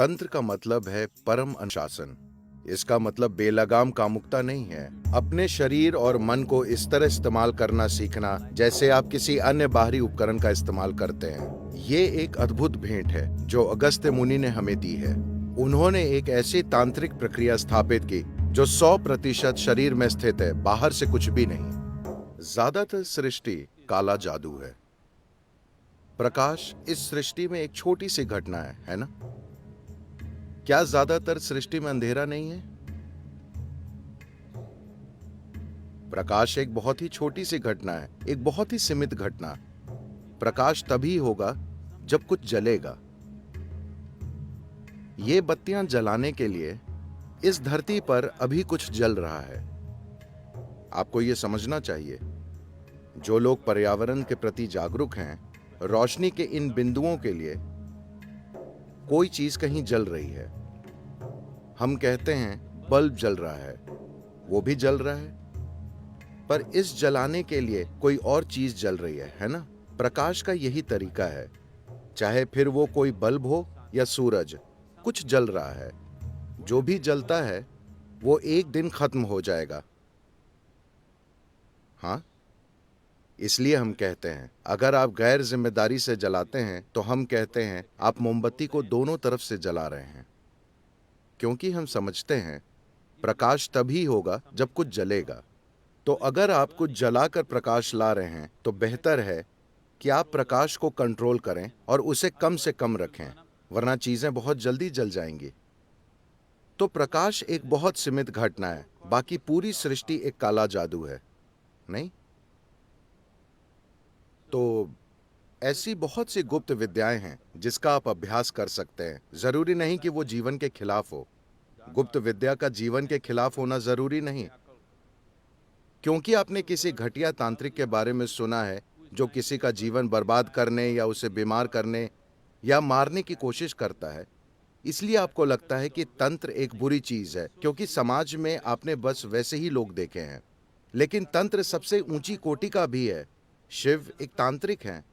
तंत्र का मतलब है परम अनुशासन। इसका मतलब बेलगाम कामुकता नहीं है। अपने शरीर और मन को इस तरह इस्तेमाल करना सीखना जैसे आप किसी अन्य बाहरी उपकरण का इस्तेमाल करते हैं। ये एक अद्भुत भेंट है जो अगस्त्य मुनि ने हमें दी है। उन्होंने एक ऐसी तांत्रिक प्रक्रिया स्थापित की जो 100% शरीर में स्थित है, बाहर से कुछ भी नहीं। ज्यादातर सृष्टि काला जादू है। प्रकाश इस सृष्टि में एक छोटी सी घटना है ना? क्या ज्यादातर सृष्टि में अंधेरा नहीं है? प्रकाश एक बहुत ही छोटी सी घटना है, एक बहुत ही सीमित घटना। प्रकाश तभी होगा जब कुछ जलेगा। ये बत्तियां जलाने के लिए इस धरती पर अभी कुछ जल रहा है। आपको ये समझना चाहिए। जो लोग पर्यावरण के प्रति जागरूक हैं, रोशनी के इन बिंदुओं के लिए कोई चीज कहीं जल रही है। हम कहते हैं बल्ब जल रहा है, वो भी जल रहा है, पर इस जलाने के लिए कोई और चीज जल रही है ना? प्रकाश का यही तरीका है। चाहे फिर वो कोई बल्ब हो या सूरज, कुछ जल रहा है। जो भी जलता है वो एक दिन खत्म हो जाएगा। हाँ, इसलिए हम कहते हैं अगर आप गैर जिम्मेदारी से जलाते हैं तो हम कहते हैं आप मोमबत्ती को दोनों तरफ से जला रहे हैं। क्योंकि हम समझते हैं प्रकाश तभी होगा जब कुछ जलेगा। तो अगर आप कुछ जलाकर प्रकाश ला रहे हैं तो बेहतर है कि आप प्रकाश को कंट्रोल करें और उसे कम से कम रखें, वरना चीजें बहुत जल्दी जल जाएंगी। तो प्रकाश एक बहुत सीमित घटना है, बाकी पूरी सृष्टि एक काला जादू है, नहीं? तो ऐसी बहुत सी गुप्त विद्याएं हैं जिसका आप अभ्यास कर सकते हैं। जरूरी नहीं कि वो जीवन के खिलाफ हो। गुप्त विद्या का जीवन के खिलाफ होना जरूरी नहीं। क्योंकि आपने किसी घटिया तांत्रिक के बारे में सुना है जो किसी का जीवन बर्बाद करने या उसे बीमार करने या मारने की कोशिश करता है, इसलिए आपको लगता है कि तंत्र एक बुरी चीज है, क्योंकि समाज में आपने बस वैसे ही लोग देखे हैं। लेकिन तंत्र सबसे ऊंची कोटि का भी है। शिव एक तांत्रिक हैं,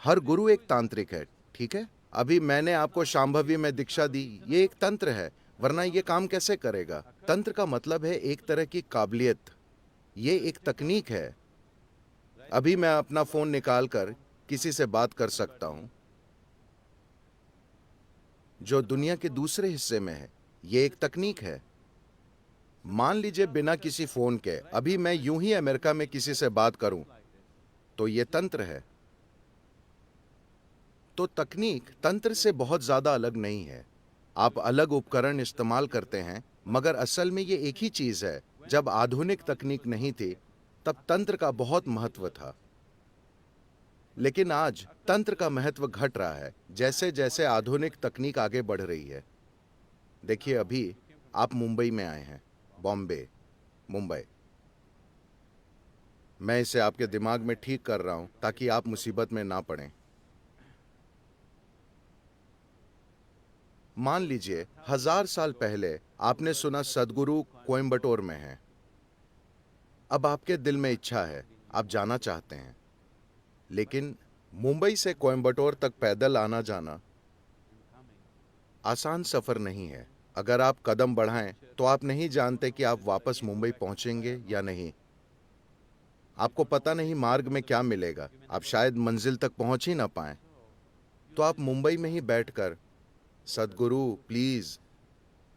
हर गुरु एक तांत्रिक है, ठीक है? अभी मैंने आपको शांभवी में दीक्षा दी, ये एक तंत्र है, वरना ये काम कैसे करेगा? तंत्र का मतलब है एक तरह की काबिलियत। ये एक तकनीक है। अभी मैं अपना फोन निकालकर किसी से बात कर सकता हूं जो दुनिया के दूसरे हिस्से में है। ये एक तकनीक है। मान लीजिए बिना किसी फोन के अभी मैं यूं ही अमेरिका में किसी से बात करूं, तो ये तंत्र है। तो तकनीक तंत्र से बहुत ज्यादा अलग नहीं है। आप अलग उपकरण इस्तेमाल करते हैं, मगर असल में ये एक ही चीज है। जब आधुनिक तकनीक नहीं थी तब तंत्र का बहुत महत्व था। लेकिन आज तंत्र का महत्व घट रहा है जैसे जैसे आधुनिक तकनीक आगे बढ़ रही है। देखिए, अभी आप मुंबई में आए हैं, बॉम्बे, मुंबई। मैं इसे आपके दिमाग में ठीक कर रहा हूं ताकि आप मुसीबत में ना पड़ें। मान लीजिए 1000 साल पहले आपने सुना सदगुरु कोयम्बटूर में है। अब आपके दिल में इच्छा है, आप जाना चाहते हैं, लेकिन मुंबई से कोयम्बटूर तक पैदल आना जाना आसान सफर नहीं है। अगर आप कदम बढ़ाएं तो आप नहीं जानते कि आप वापस मुंबई पहुंचेंगे या नहीं। आपको पता नहीं मार्ग में क्या मिलेगा, आप शायद मंजिल तक पहुंच ही ना पाएं। तो आप मुंबई में ही बैठकर, सदगुरु प्लीज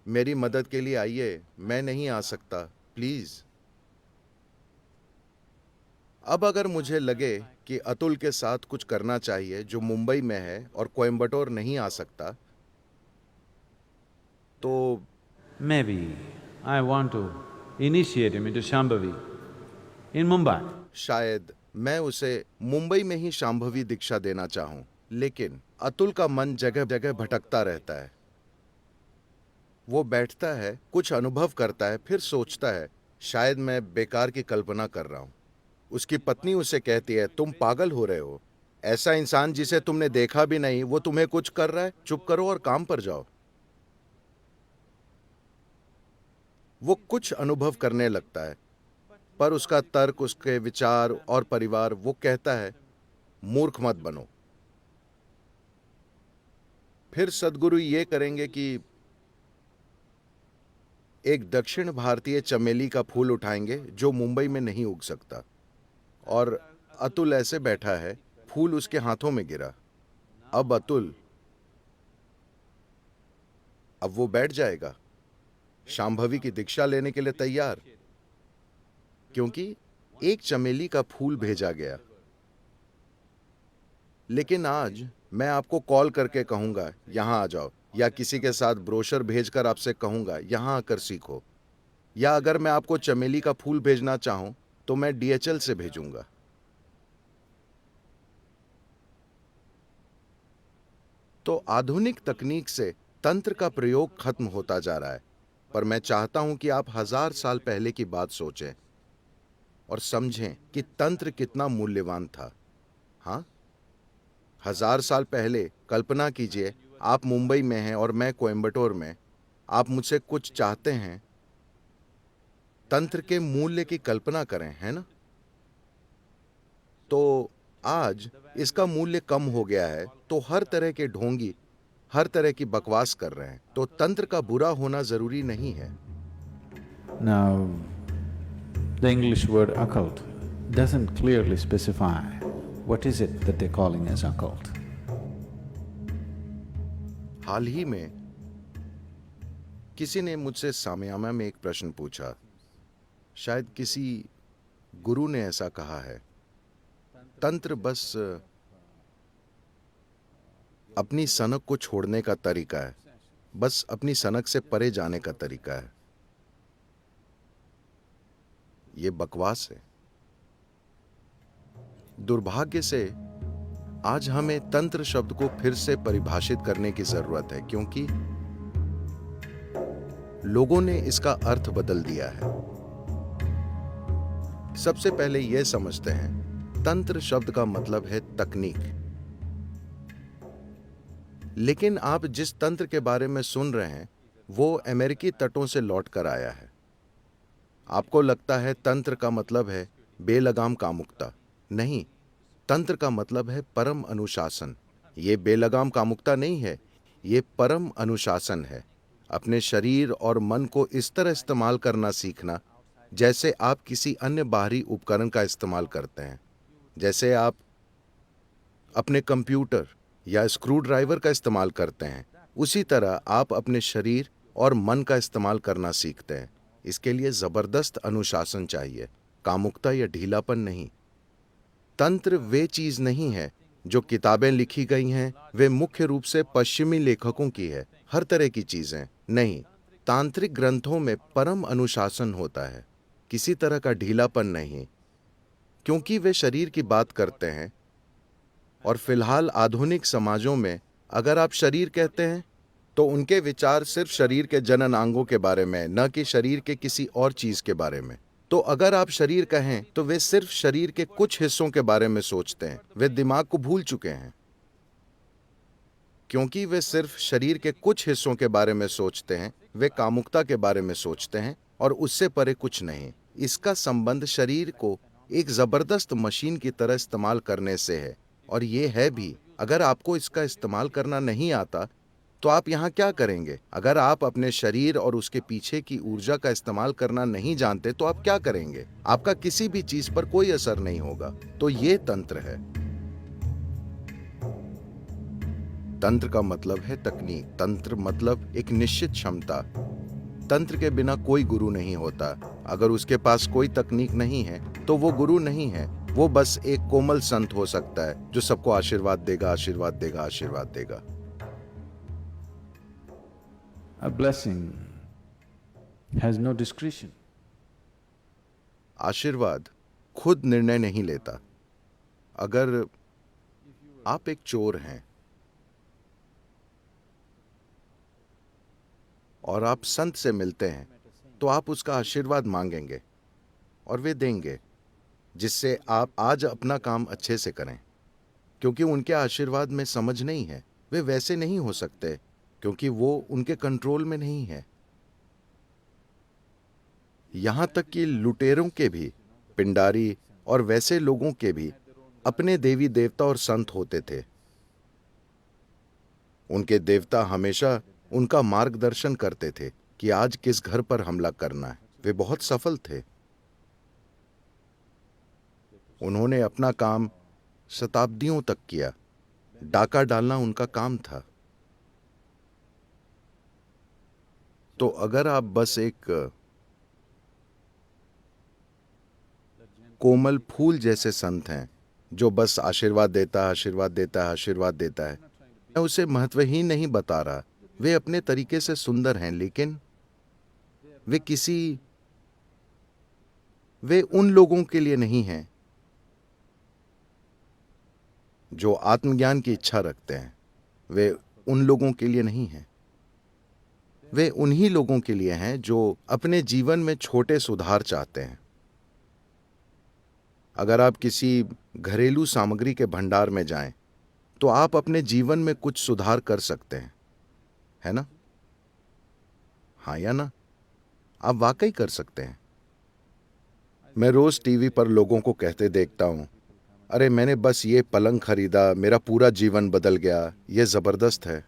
मेरी मदद के लिए आइए, मैं नहीं आ सकता, प्लीज। अब अगर मुझे लगे कि अतुल के साथ कुछ करना चाहिए जो मुंबई में है और कोयम्बटूर नहीं आ सकता, तो Maybe I want to initiate him into Shambhavi in Mumbai. शायद मैं उसे मुंबई में ही शांभवी दीक्षा देना चाहूं। लेकिन अतुल का मन जगह जगह भटकता रहता है। वो बैठता है, कुछ अनुभव करता है, फिर सोचता है शायद मैं बेकार की कल्पना कर रहा हूं। उसकी पत्नी उसे कहती है, तुम पागल हो रहे हो। ऐसा इंसान जिसे तुमने देखा भी नहीं वो तुम्हें कुछ कर रहा है, चुप करो और काम पर जाओ। वो कुछ अनुभव करने लगता है, पर उसका तर्क, उसके विचार और परिवार वो कहता है, मूर्ख मत बनो। फिर सदगुरु ये करेंगे कि एक दक्षिण भारतीय चमेली का फूल उठाएंगे जो मुंबई में नहीं उग सकता, और अतुल ऐसे बैठा है, फूल उसके हाथों में गिरा। अब अतुल, अब वो बैठ जाएगा शांभवी की दीक्षा लेने के लिए तैयार, क्योंकि एक चमेली का फूल भेजा गया। लेकिन आज मैं आपको कॉल करके कहूंगा यहां आ जाओ, या किसी के साथ ब्रोशर भेजकर आपसे कहूंगा यहां आकर सीखो, या अगर मैं आपको चमेली का फूल भेजना चाहूं तो मैं डीएचएल से भेजूंगा। तो आधुनिक तकनीक से तंत्र का प्रयोग खत्म होता जा रहा है, पर मैं चाहता हूं कि आप 1000 साल पहले की बात सोचें और समझें कि तंत्र कितना मूल्यवान था। हाँ, 1000 साल पहले कल्पना कीजिए, आप मुंबई में हैं और मैं कोयंबटूर में। आप मुझसे कुछ चाहते हैं, तंत्र के मूल्य की कल्पना करें, है ना? तो आज इसका मूल्य कम हो गया है, तो हर तरह के ढोंगी हर तरह की बकवास कर रहे हैं। तो तंत्र का बुरा होना जरूरी नहीं है। Now, the English word occult doesn't clearly specify what is it that they're calling as occult. हाल ही में किसी ने मुझसे सामयामा में एक प्रश्न पूछा, शायद किसी गुरु ने ऐसा कहा है, तंत्र बस अपनी सनक को छोड़ने का तरीका है, बस अपनी सनक से परे जाने का तरीका है। ये बकवास है। दुर्भाग्य से आज हमें तंत्र शब्द को फिर से परिभाषित करने की जरूरत है, क्योंकि लोगों ने इसका अर्थ बदल दिया है। सबसे पहले यह समझते हैं, तंत्र शब्द का मतलब है तकनीक। लेकिन आप जिस तंत्र के बारे में सुन रहे हैं वो अमेरिकी तटों से लौट कर आया है। आपको लगता है तंत्र का मतलब है बेलगाम कामुकता। नहीं, तंत्र का मतलब है परम अनुशासन। ये बेलगाम कामुकता नहीं है, ये परम अनुशासन है। अपने शरीर और मन को इस तरह इस्तेमाल करना सीखना जैसे आप किसी अन्य बाहरी उपकरण का इस्तेमाल करते हैं। जैसे आप अपने कंप्यूटर या स्क्रू ड्राइवर का इस्तेमाल करते हैं, उसी तरह आप अपने शरीर और मन का इस्तेमाल करना सीखते हैं। इसके लिए जबरदस्त अनुशासन चाहिए, कामुकता या ढीलापन नहीं। तंत्र वे चीज नहीं है जो किताबें लिखी गई हैं, वे मुख्य रूप से पश्चिमी लेखकों की है, हर तरह की चीजें नहीं। तांत्रिक ग्रंथों में परम अनुशासन होता है, किसी तरह का ढीलापन नहीं, क्योंकि वे शरीर की बात करते हैं। और फिलहाल आधुनिक समाजों में अगर आप शरीर कहते हैं तो उनके विचार सिर्फ शरीर के जनन अंगों के बारे में, न कि शरीर के किसी और चीज के बारे में। तो अगर आप शरीर कहें तो वे सिर्फ शरीर के कुछ हिस्सों के बारे में सोचते हैं। वे दिमाग को भूल चुके हैं, क्योंकि वे सिर्फ शरीर के कुछ हिस्सों के बारे में सोचते हैं। वे कामुकता के बारे में सोचते हैं और उससे परे कुछ नहीं। इसका संबंध शरीर को एक जबरदस्त मशीन की तरह इस्तेमाल करने से है। और ये है भी, अगर आपको इसका इस्तेमाल करना नहीं आता तो आप यहाँ क्या करेंगे? अगर आप अपने शरीर और उसके पीछे की ऊर्जा का इस्तेमाल करना नहीं जानते तो आप क्या करेंगे? आपका किसी भी चीज पर कोई असर नहीं होगा। तो ये तंत्र है। तंत्र का मतलब है तकनीक। तंत्र मतलब एक निश्चित क्षमता। तंत्र के बिना कोई गुरु नहीं होता। अगर उसके पास कोई तकनीक नहीं है तो वो गुरु नहीं है, वो बस एक कोमल संत हो सकता है जो सबको आशीर्वाद देगा, आशीर्वाद देगा, आशीर्वाद देगा। A blessing has no discretion. आशीर्वाद खुद निर्णय नहीं लेता। अगर आप एक चोर हैं और आप संत से मिलते हैं तो आप उसका आशीर्वाद मांगेंगे और वे देंगे, जिससे आप आज अपना काम अच्छे से करें। क्योंकि उनके आशीर्वाद में समझ नहीं है, वे वैसे नहीं हो सकते, क्योंकि वो उनके कंट्रोल में नहीं है। यहां तक कि लुटेरों के भी, पिंडारी और वैसे लोगों के भी अपने देवी देवता और संत होते थे। उनके देवता हमेशा उनका मार्गदर्शन करते थे कि आज किस घर पर हमला करना है। वे बहुत सफल थे। उन्होंने अपना काम शताब्दियों तक किया। डाका डालना उनका काम था। तो अगर आप बस एक कोमल फूल जैसे संत हैं जो बस आशीर्वाद देता है, आशीर्वाद देता है, आशीर्वाद देता है, मैं उसे महत्वहीन नहीं बता रहा। वे अपने तरीके से सुंदर हैं, लेकिन वे उन लोगों के लिए नहीं हैं जो आत्मज्ञान की इच्छा रखते हैं। वे उन लोगों के लिए नहीं हैं। वे उन्हीं लोगों के लिए हैं जो अपने जीवन में छोटे सुधार चाहते हैं। अगर आप किसी घरेलू सामग्री के भंडार में जाएं, तो आप अपने जीवन में कुछ सुधार कर सकते हैं, है ना? हाँ या ना? आप वाकई कर सकते हैं। मैं रोज टीवी पर लोगों को कहते देखता हूं, अरे मैंने बस ये पलंग खरीदा, मेरा पूरा जीवन बदल गया, ये जबरदस्त है।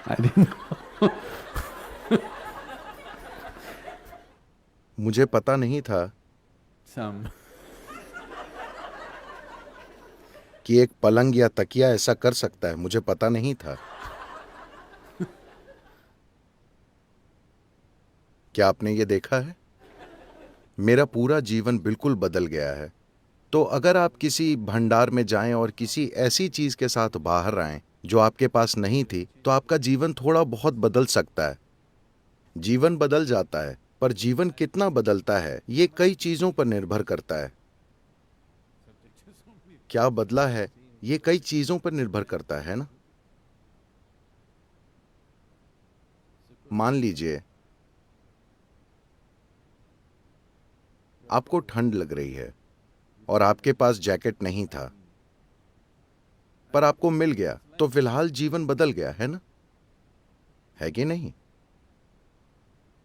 I didn't. मुझे पता नहीं था Some. कि एक पलंग या तकिया ऐसा कर सकता है। मुझे पता नहीं था। क्या आपने ये देखा है? मेरा पूरा जीवन बिल्कुल बदल गया है। तो अगर आप किसी भंडार में जाएं और किसी ऐसी चीज के साथ बाहर आएं जो आपके पास नहीं थी, तो आपका जीवन थोड़ा बहुत बदल सकता है। जीवन बदल जाता है, पर जीवन कितना बदलता है ये कई चीजों पर निर्भर करता है। क्या बदला है ये कई चीजों पर निर्भर करता है ना? मान लीजिए आपको ठंड लग रही है और आपके पास जैकेट नहीं था, पर आपको मिल गया, तो फिलहाल जीवन बदल गया, है ना? है कि नहीं?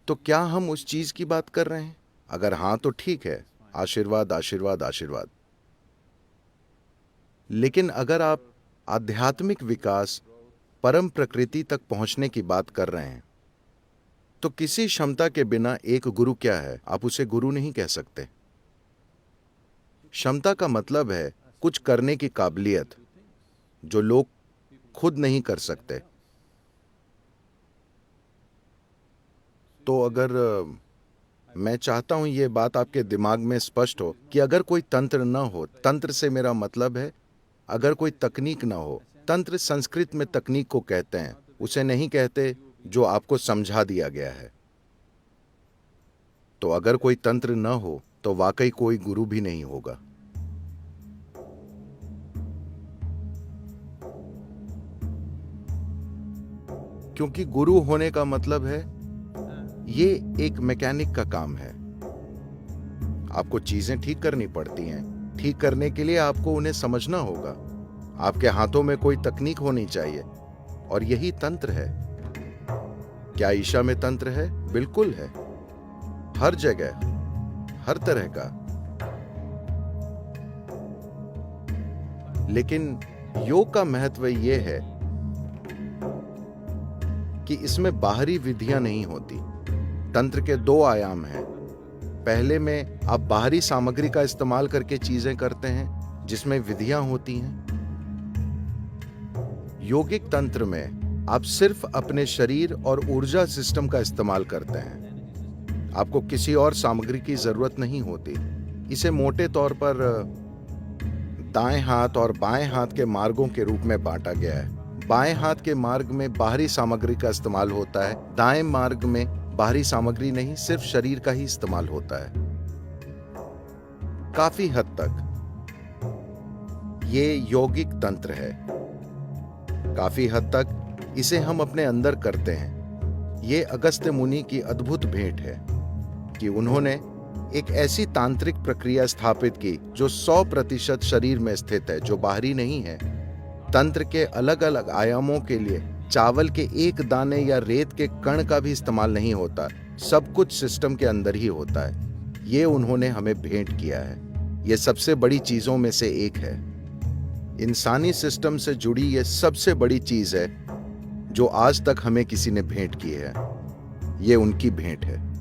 तो क्या हम उस चीज की बात कर रहे हैं? अगर हां तो ठीक है, आशीर्वाद, आशीर्वाद, आशीर्वाद। लेकिन अगर आप आध्यात्मिक विकास, परम प्रकृति तक पहुंचने की बात कर रहे हैं, तो किसी क्षमता के बिना एक गुरु क्या है? आप उसे गुरु नहीं कह सकते। क्षमता का मतलब है कुछ करने की काबिलियत जो लोग खुद नहीं कर सकते। तो अगर मैं चाहता हूं ये बात आपके दिमाग में स्पष्ट हो कि अगर कोई तंत्र न हो, तंत्र से मेरा मतलब है अगर कोई तकनीक ना हो, तंत्र संस्कृत में तकनीक को कहते हैं, उसे नहीं कहते जो आपको समझा दिया गया है। तो अगर कोई तंत्र न हो तो वाकई कोई गुरु भी नहीं होगा। क्योंकि गुरु होने का मतलब है ये एक मैकेनिक का काम है। आपको चीजें ठीक करनी पड़ती हैं। ठीक करने के लिए आपको उन्हें समझना होगा। आपके हाथों में कोई तकनीक होनी चाहिए, और यही तंत्र है। क्या ईशा में तंत्र है? बिल्कुल है। हर जगह, हर तरह का। लेकिन योग का महत्व यह है कि इसमें बाहरी विधियां नहीं होती। तंत्र के दो आयाम हैं। पहले में आप बाहरी सामग्री का इस्तेमाल करके चीजें करते हैं जिसमें विधियां होती हैं। योगिक तंत्र में आप सिर्फ अपने शरीर और ऊर्जा सिस्टम का इस्तेमाल करते हैं। आपको किसी और सामग्री की जरूरत नहीं होती। इसे मोटे तौर पर दाएं हाथ और बाएं हाथ के मार्गों के रूप में बांटा गया है। बाएं हाथ के मार्ग में बाहरी सामग्री का इस्तेमाल होता है। दाएं मार्ग में बाहरी सामग्री नहीं, सिर्फ शरीर का ही इस्तेमाल होता है। काफी हद तक ये यौगिक तंत्र है। काफी हद तक इसे हम अपने अंदर करते हैं। ये अगस्त्य मुनि की अद्भुत भेंट है कि उन्होंने एक ऐसी तांत्रिक प्रक्रिया स्थापित की जो 100% शरीर में स्थित है, जो बाहरी नहीं है। तंत्र के अलग अलग आयामों के लिए चावल के एक दाने या रेत के कण का भी इस्तेमाल नहीं होता। सब कुछ सिस्टम के अंदर ही होता है। ये उन्होंने हमें भेंट किया है। ये सबसे बड़ी चीजों में से एक है। इंसानी सिस्टम से जुड़ी ये सबसे बड़ी चीज है जो आज तक हमें किसी ने भेंट की है। ये उनकी भेंट है।